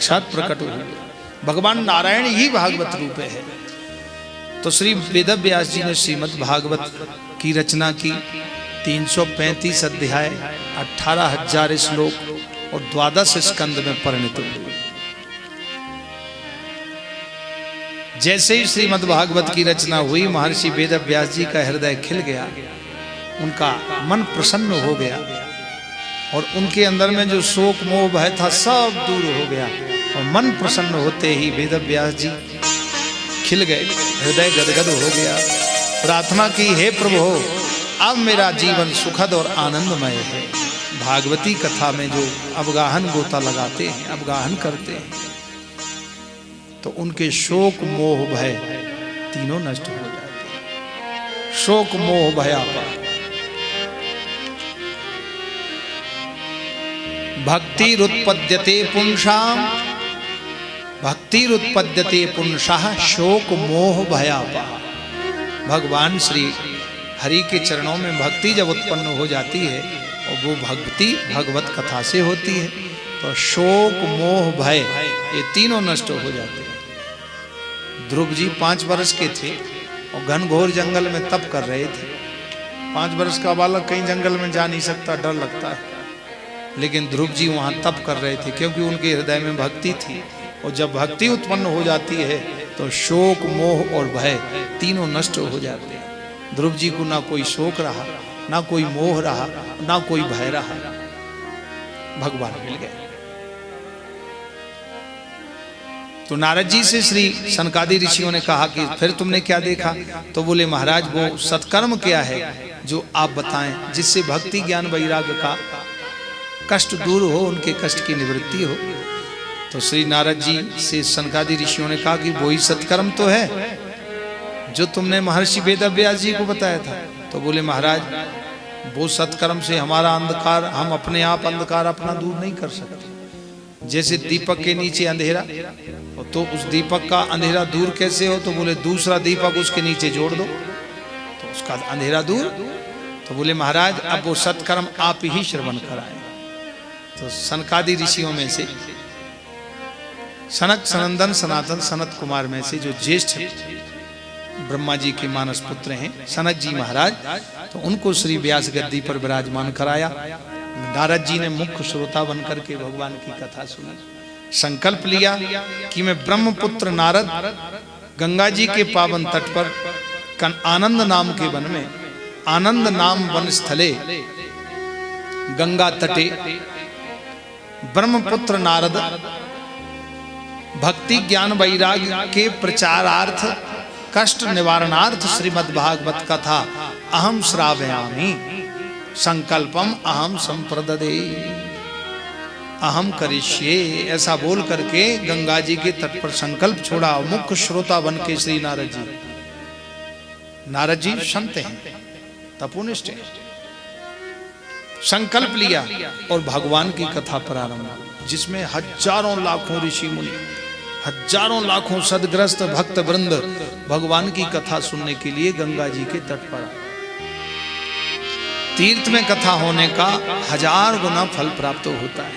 साक्षात प्रकट हुए। भगवान नारायण ही भागवत रूप है। तो श्री वेद व्यास जी ने श्रीमद् भागवत की रचना की। 335 अध्याय, 18,000 श्लोक और 12 स्कंद में परिणत हुए। जैसे ही श्रीमद् भागवत की रचना हुई, महर्षि वेद व्यास जी का हृदय खिल गया, उनका मन प्रसन्न हो गया और उनके अंदर में जो शोक मोह भय था सब दूर हो गया। और मन प्रसन्न होते ही वेद व्यास जी खिल गए, हृदय गदगद हो गया। प्रार्थना की, हे प्रभु, अब मेरा जीवन सुखद और आनंदमय है। भागवती कथा में जो अवगाहन गोता लगाते हैं, अवगाहन करते हैं, तो उनके शोक मोह भय तीनों नष्ट हो जाते हैं। शोक मोह भयापा। भक्तिरुत्पद्यते पुंसाम, भक्तिरुत्पद्यते पुंसाः शोक मोह भयापा। भगवान श्री हरि के चरणों में भक्ति जब उत्पन्न हो जाती है और वो भक्ति भगवत कथा से होती है, तो शोक मोह भय ये तीनों नष्ट हो जाते हैं। ध्रुव जी 5 वर्ष के थे और घनघोर जंगल में तप कर रहे थे। 5 वर्ष का बालक कहीं जंगल में जा नहीं सकता, डर लगता है, लेकिन ध्रुव जी वहाँ तप कर रहे थे क्योंकि उनके हृदय में भक्ति थी। और जब भक्ति उत्पन्न हो जाती है तो शोक मोह और भय तीनों नष्ट हो जाते हैं। ध्रुव जी को ना कोई शोक रहा, ना कोई मोह रहा, ना कोई भय रहा, भगवान मिल गए। तो नारद जी से श्री सनकादि ऋषियों ने कहा कि फिर तुमने क्या देखा? तो बोले महाराज वो सत्कर्म क्या है जो आप बताएं, जिससे भक्ति ज्ञान वैराग्य का कष्ट दूर हो, उनके कष्ट की निवृत्ति हो। तो श्री नारद जी से सनकादि ऋषियों ने कहा कि वही सत्कर्म तो है जो तुमने महर्षि वेद व्यास जी को बताया था। तो बोले महाराज वो सत्कर्म से हमारा अंधकार, हम अपने आप अंधकार अपना दूर नहीं कर सकते। जैसे दीपक के नीचे अंधेरा, तो उस दीपक का अंधेरा दूर कैसे हो? तो बोले दूसरा दीपक उसके नीचे जोड़ दो तो उसका अंधेरा दूर। तो बोले महाराज अब वो सत्कर्म आप ही श्रवण कराएं। तो सनकादि ऋषियों में से सनक सनंदन सनातन सनत कुमार में से जो ज्येष्ठ ब्रह्मा जी के मानस पुत्र हैं सनक जी महाराज, तो उनको श्री व्यास गद्दी पर विराजमान कराया। नारद जी ने मुख्य श्रोता बनकर के भगवान की कथा सुनी। संकल्प लिया कि मैं ब्रह्मपुत्र नारद गंगा जी के पावन तट पर आनंद नाम के वन में, आनंद नाम वन स्थले गंगा तटे ब्रह्मपुत्र नारद भक्ति ज्ञान वैराग्य के प्रचारार्थ कष्ट निवारणार्थ श्रीमद् भागवत कथा अहम श्रावयामि संकल्पम अहम संप्रददे अहम करिष्ये, ऐसा बोल करके गंगा जी के तट पर संकल्प छोड़ा। मुख्य श्रोता बन के श्री नारद जी संत हैं, तपोनिष्ठ हैं। संकल्प लिया और भगवान की कथा प्रारंभ, जिसमें हजारों लाखों ऋषि मुनि, हजारों लाखों सदग्रस्त भक्त वृंद भगवान की कथा सुनने के लिए गंगा जी के तट पर आए। तीर्थ में कथा होने का 1000 गुना फल प्राप्त होता है।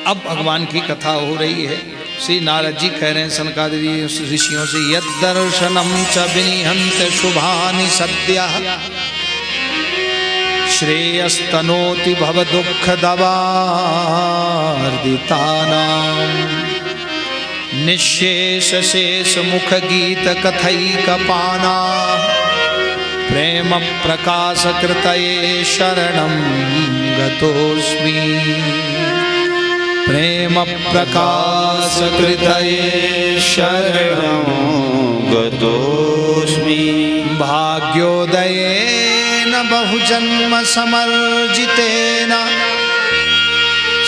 अब भगवान की कथा हो रही है। श्री नारद जी कह रहे हैं सनकादि ऋषियों से, यद दर्शनम च विनिहंत शुभानि सद्यः श्रेयस्तनोति भव दुख दवार्दितानां निःशेष शेष मुख गीत कथैकपाना प्रेम प्रकाश कृतये शरणं गतोस्मि प्रेम प्रकाश कृतये शरणं गतोस्मि भाग्योदयेन बहुजन्म समर्जितेन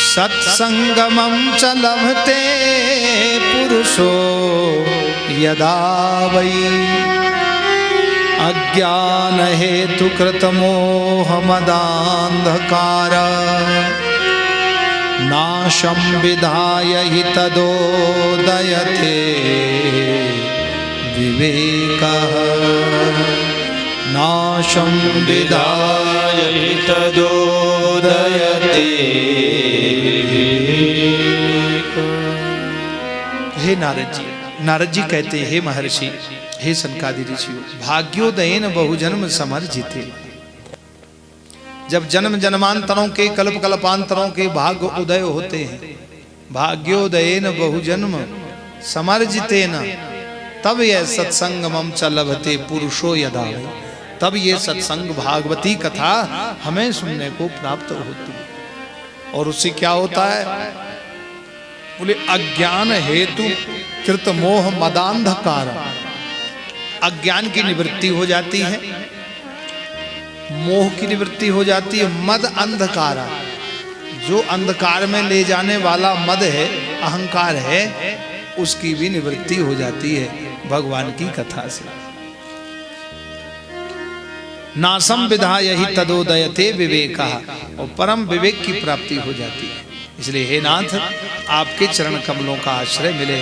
सत्संगमं च लभते पुरुषो यदा वै अज्ञान हेतु कृत मोह मदान्धकार नाशं विधाय हि तदोदयते विवेकः नाशं विधाय हि तदोदयते हे नारद जी कहते हैं, हे महर्षि, हे सनकादि ऋषियों, भाग्योदयेन बहुजन्म समर्जिते। जब जन्म जन्मांतरों के कल्प कल्पांतरों के भाग्य उदय होते हैं, भाग्योदयेन बहुजन्म समर्जितेन, तब यह सत्संगमम च लभते पुरुषो यदा, तब ये सत्संग भागवती कथा हमें सुनने को प्राप्त होती है। और उससे क्या होता है? बोले अज्ञान हेतु कृत मोह मदांधकार, अज्ञान की निवृत्ति हो जाती है, मोह की निवृत्ति हो जाती है, मद अंधकार, जो अंधकार में ले जाने वाला मद है, अहंकार है, उसकी भी निवृत्ति हो जाती है भगवान की कथा से। नासम विधा यही तदोदयते विवेका, और परम विवेक की प्राप्ति हो जाती है। इसलिए हे नाथ, आपके चरण कमलों का आश्रय मिले,